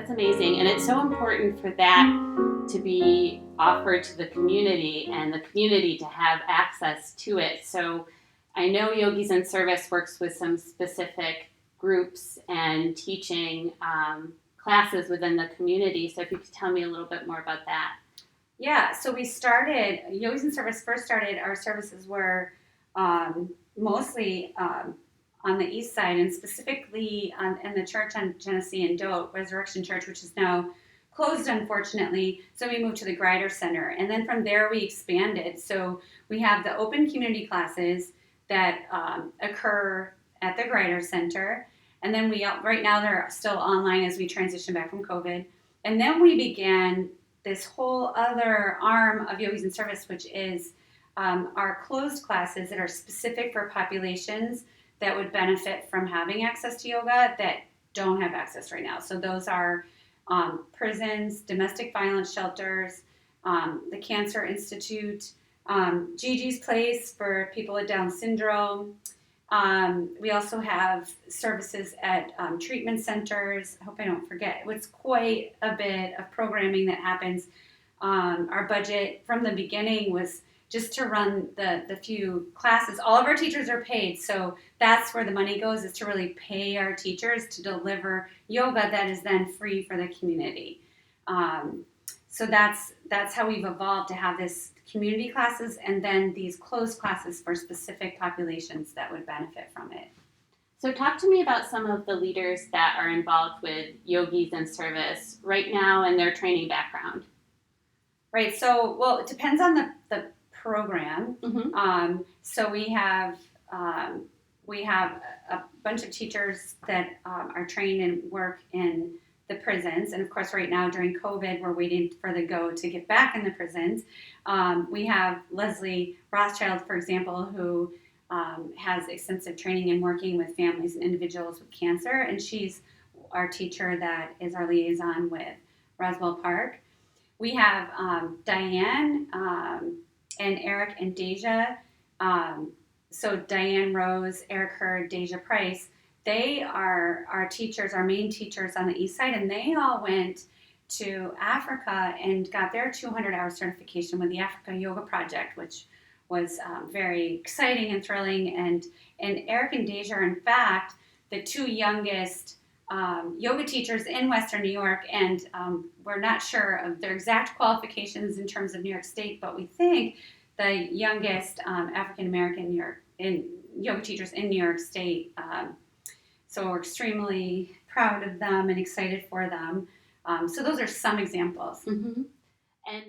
That's amazing. And it's so important for that to be offered to the community and the community to have access to it. So I know Yogis in Service works with some specific groups and teaching classes within the community. So if you could tell me a little bit more about that. Yeah, so we started, Yogis in Service first started, our services were mostly on the east side, and specifically in the church on Genesee and Dote, Resurrection Church, which is now closed, unfortunately. So we moved to the Grider Center, and then from there we expanded. So we have the open community classes that occur at the Grider Center, and then right now they're still online as we transition back from COVID. And then we began this whole other arm of Yogis in Service, which is our closed classes that are specific for populations that would benefit from having access to yoga that don't have access right now. So those are prisons, domestic violence shelters, the Cancer Institute, Gigi's Place for people with Down syndrome. We also have services at treatment centers. I hope I don't forget. It's quite a bit of programming that happens. Our budget from the beginning was just to run the few classes. All of our teachers are paid, so that's where the money goes, is to really pay our teachers to deliver yoga that is then free for the community. So that's how we've evolved to have this community classes and then these closed classes for specific populations that would benefit from it. So talk to me about some of the leaders that are involved with Yogis in Service right now and their training background. Right, so, well, it depends on the program. Mm-hmm. So we have a bunch of teachers that are trained and work in the prisons, and of course right now during COVID we're waiting for the go to get back in the prisons. We have Leslie Rothschild, for example, who has extensive training in working with families and individuals with cancer, and she's our teacher that is our liaison with Roswell Park. We have Diane and Eric and Deja. So Diane Rose, Eric Hurd, Deja Price, they are our teachers, our main teachers on the east side, and they all went to Africa and got their 200-hour certification with the Africa Yoga Project, which was very exciting and thrilling. And Eric and Deja are, in fact, the two youngest yoga teachers in Western New York, and we're not sure of their exact qualifications in terms of New York State, but we think the youngest African-American yoga teachers in New York State. So we're extremely proud of them and excited for them. So those are some examples. Mm-hmm. And